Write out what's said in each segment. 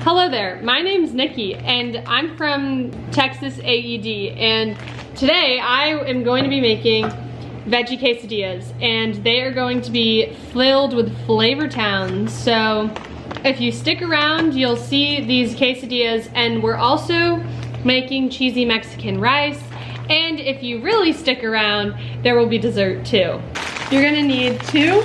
Hello there, my name's Nikki and I'm from Texas AED, and today I am going to be making veggie quesadillas, and they are going to be filled with flavor towns. So if you stick around, you'll see these quesadillas, and we're also making cheesy Mexican rice. And if you really stick around, there will be dessert too. You're gonna need two.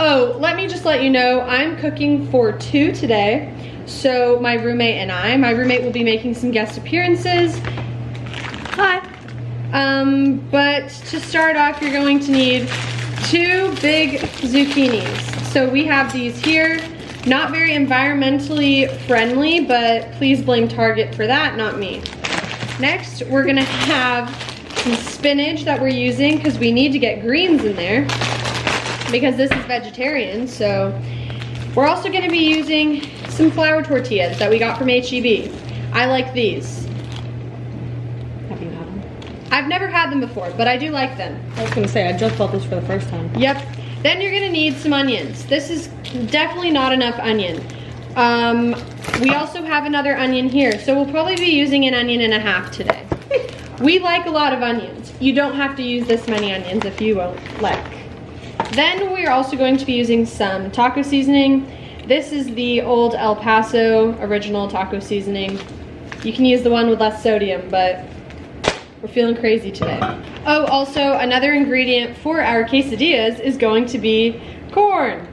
Oh, let me just let you know, I'm cooking for two today. So my roommate and my roommate will be making some guest appearances. Hi. But to start off, you're going to need two big zucchinis. So we have these here, not very environmentally friendly, but please blame Target for that, not me. Next, we're gonna have some spinach that we're using because we need to get greens in there because this is vegetarian. So we're also gonna be using some flour tortillas that we got from HEB. I like these. Have you had them? I've never had them before, but I do like them. I was gonna say, I just bought this for the first time. Yep. Then you're gonna need some onions. This is definitely not enough onion. We also have another onion here, so we'll probably be using an onion and a half today. We like a lot of onions. You don't have to use this many onions if you won't like. Then we're also going to be using some taco seasoning. This is the old El Paso original taco seasoning. You can use the one with less sodium, but we're feeling crazy today. Oh, also another ingredient for our quesadillas is going to be corn.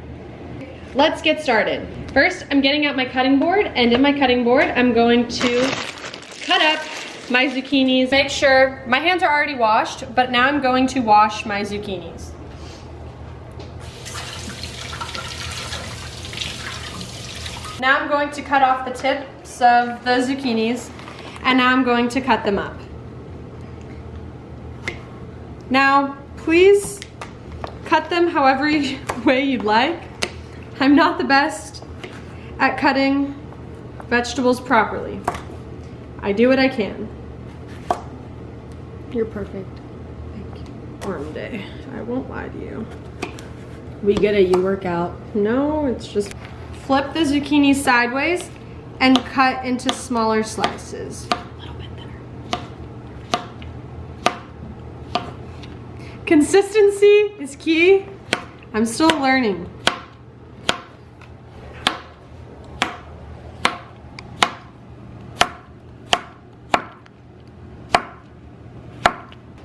Let's get started. First, I'm getting out my cutting board, and in my cutting board, I'm going to cut up my zucchinis. Make sure, my hands are already washed, but now I'm going to wash my zucchinis. Now I'm going to cut off the tips of the zucchinis, and now I'm going to cut them up. Now, please cut them however way you'd like. I'm not the best at cutting vegetables properly. I do what I can. You're perfect. Thank you. Arm day. I won't lie to you. We get it, you work out. No, it's just flip the zucchini sideways and cut into smaller slices. A little bit thinner. Consistency is key. I'm still learning.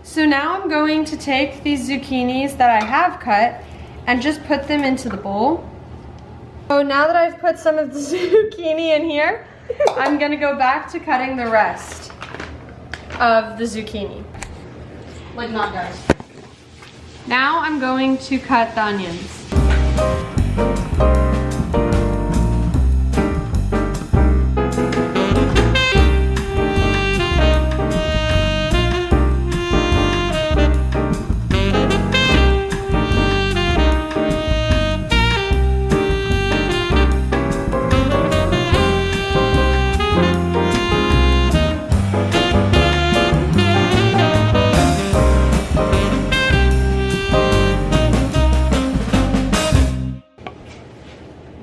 So now I'm going to take these zucchinis that I have cut and just put them into the bowl. So now that I've put some of the zucchini in here, I'm gonna go back to cutting the rest of the zucchini. Like not guys. Now I'm going to cut the onions.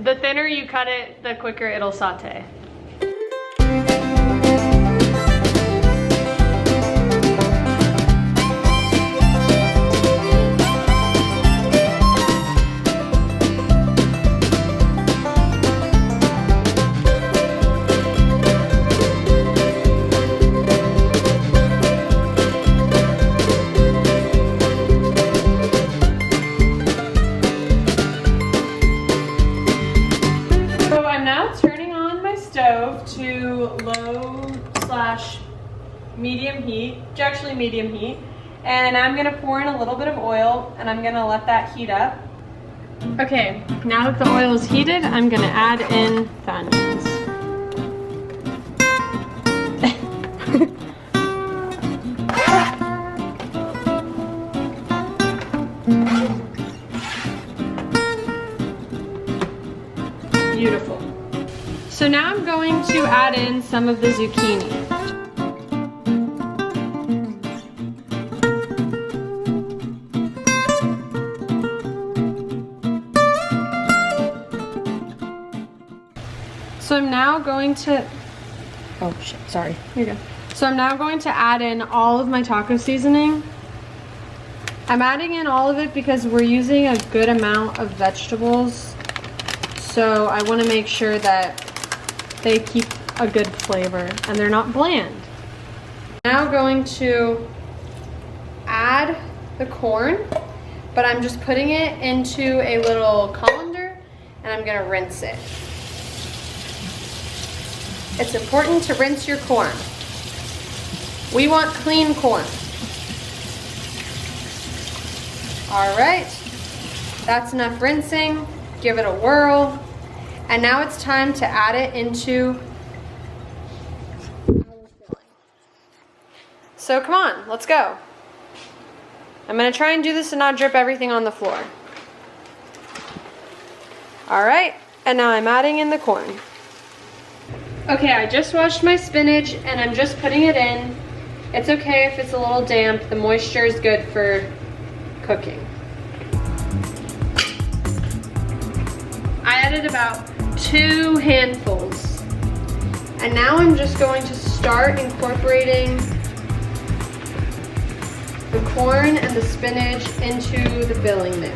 The thinner you cut it, the quicker it'll saute. To low/medium heat, actually medium heat, and I'm gonna pour in a little bit of oil and I'm gonna let that heat up. Okay, now that the oil is heated, I'm gonna add in the onions. Beautiful. So now I'm going to add in some of the zucchini. So I'm now going to, Oh shit, sorry. here you go. So I'm now going to add in all of my taco seasoning. I'm adding in all of it because we're using a good amount of vegetables. So I want to make sure that they keep a good flavor and they're not bland. Now going to add the corn, but I'm just putting it into a little colander and I'm gonna rinse it. It's important to rinse your corn. We want clean corn. All right, that's enough rinsing. Give it a whirl. And now it's time to add it into our filling. So come on, let's go. I'm gonna try and do this and not drip everything on the floor. All right, and now I'm adding in the corn. Okay, I just washed my spinach and I'm just putting it in. It's okay if it's a little damp. The moisture is good for cooking. I added about 2 handfuls. And now I'm just going to start incorporating the corn and the spinach into the filling mix.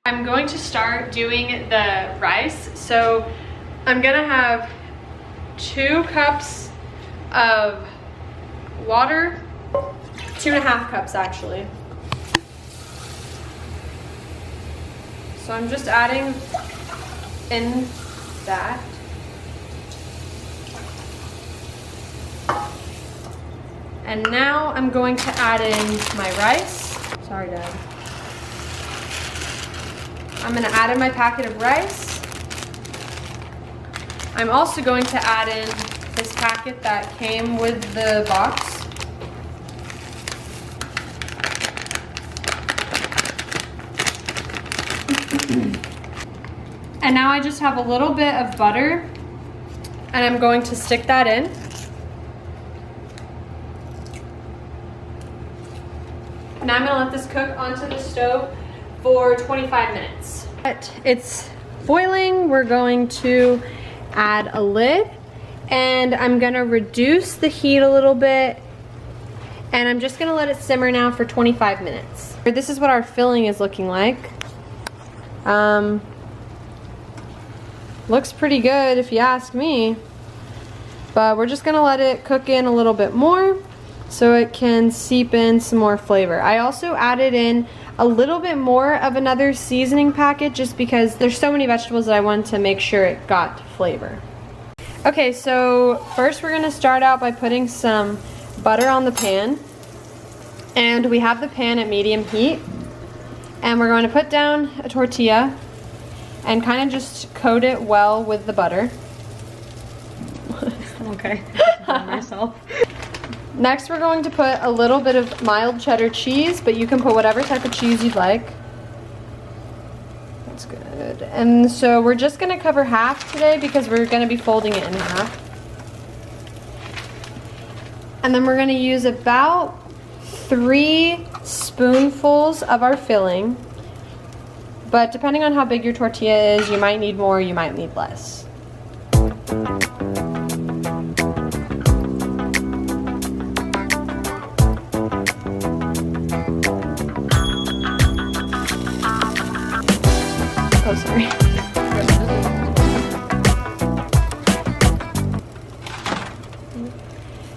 I'm going to start doing the rice. So I'm gonna have 2 cups of water, 2.5 cups actually. So I'm just adding in that. And now I'm going to add in my rice. Sorry, Dad. I'm gonna add in my packet of rice. I'm also going to add in this packet that came with the box. And now I just have a little bit of butter and I'm going to stick that in. Now I'm gonna let this cook onto the stove for 25 minutes. It's boiling. We're going to add a lid and I'm gonna reduce the heat a little bit and I'm just gonna let it simmer now for 25 minutes. This is what our filling is looking like. Looks pretty good if you ask me, but we're just gonna let it cook in a little bit more so it can seep in some more flavor. I also added in a little bit more of another seasoning packet just because there's so many vegetables that I wanted to make sure it got flavor. Okay, so first we're gonna start out by putting some butter on the pan. And we have the pan at medium heat. And we're going to put down a tortilla and kind of just coat it well with the butter. Okay, myself. Next we're going to put a little bit of mild cheddar cheese, but you can put whatever type of cheese you'd like. That's good. And so we're just gonna cover half today because we're gonna be folding it in half. And then we're gonna use about 3 spoonfuls of our filling. But depending on how big your tortilla is, you might need more, you might need less. Oh, sorry.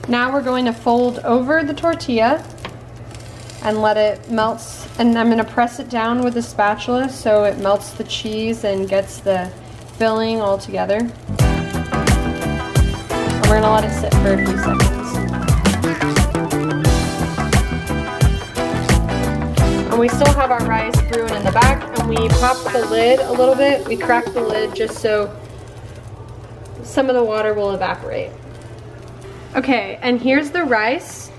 Now we're going to fold over the tortilla and let it melt, and I'm going to press it down with a spatula so it melts the cheese and gets the filling all together. And we're going to let it sit for a few seconds. And we still have our rice brewing in the back, and we popped the lid a little bit. We cracked the lid just so some of the water will evaporate. Okay, and here's the rice.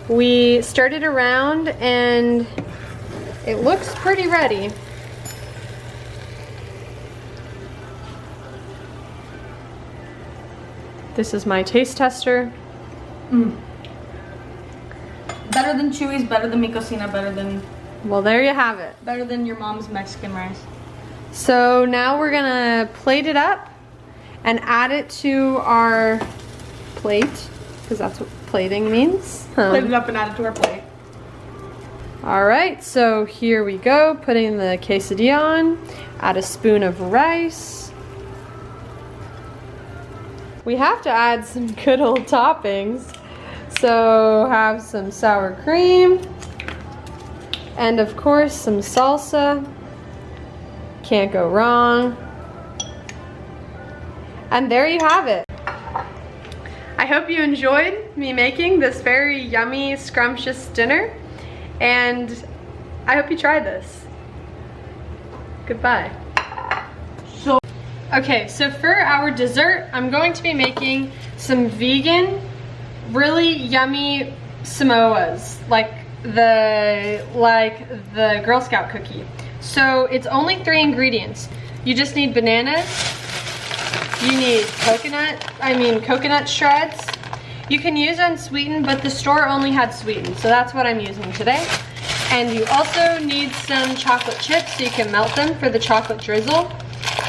We stirred it around and It looks pretty ready. This is my taste tester. Better than Chewy's, better than Mi Cocina, better than Well, there you have it. your mom's Mexican rice. So now we're gonna plate it up and add it to our plate, because that's what plating means. Plate it up and add it to our plate. All right, so here we go, putting the quesadilla on, add a spoon of rice. We have to add some good old toppings. So have some sour cream, and of course some salsa. Can't go wrong. And there you have it. I hope you enjoyed me making this very yummy, scrumptious dinner, and I hope you try this. Goodbye. Okay, so for our dessert, I'm going to be making some vegan, really yummy Samoas, like the Girl Scout cookie. So it's only 3 ingredients. You just need bananas, you need coconut shreds. You can use unsweetened, but the store only had sweetened, so that's what I'm using today. And you also need some chocolate chips so you can melt them for the chocolate drizzle.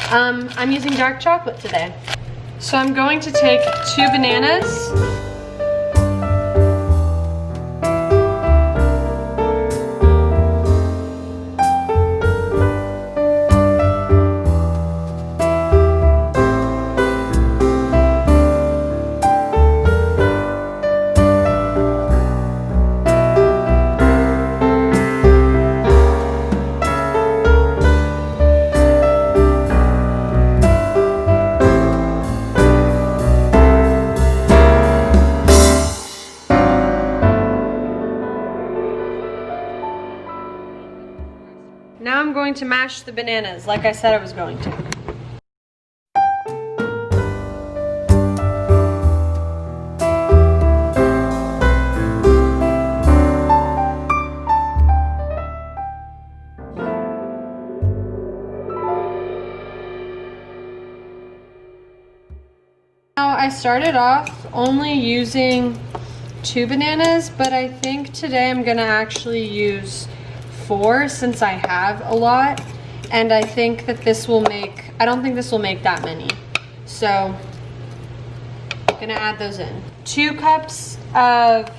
I'm using dark chocolate today. So I'm going to take 2 bananas. Now I'm going to mash the bananas like I said I was going to. Now I started off only using 2 bananas, but I think today I'm gonna actually use 4 since I have a lot, and I think that this will make, I don't think this will make that many. So I'm gonna add those in. 2 cups of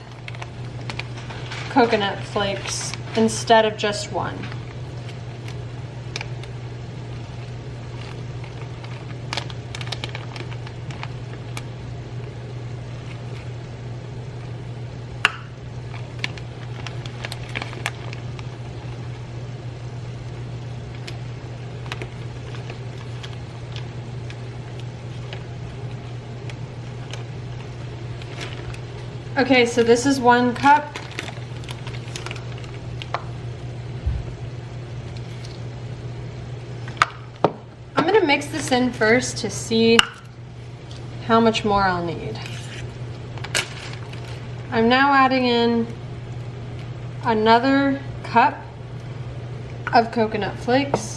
coconut flakes instead of just 1. Okay, so this is 1 cup. I'm gonna mix this in first to see how much more I'll need. I'm now adding in another cup of coconut flakes.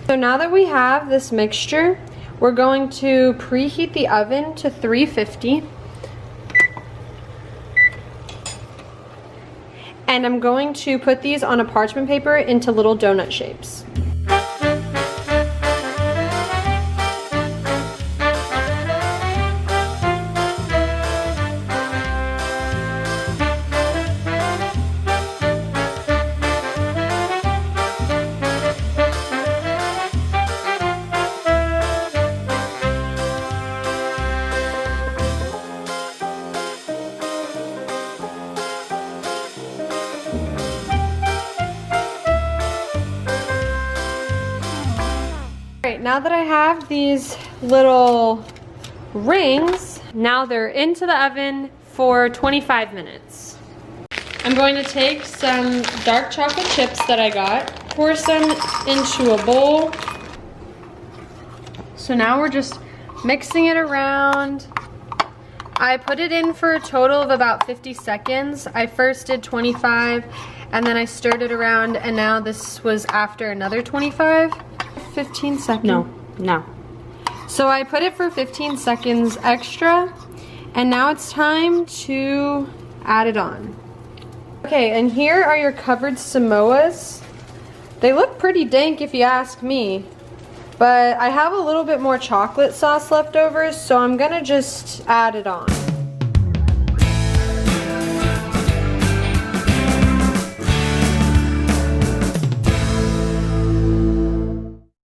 So now that we have this mixture, we're going to preheat the oven to 350. And I'm going to put these on a parchment paper into little donut shapes. Now that I have these little rings, now they're into the oven for 25 minutes. I'm going to take some dark chocolate chips that I got, pour some into a bowl. So now we're just mixing it around, I put it in for a total of about 50 seconds. I first did 25 and then I stirred it around, and now this was after another 25. 15 seconds. No. So I put it for 15 seconds extra, and now it's time to add it on. Okay, and here are your covered Samoas. They look pretty dank if you ask me, but I have a little bit more chocolate sauce left over, so I'm gonna just add it on.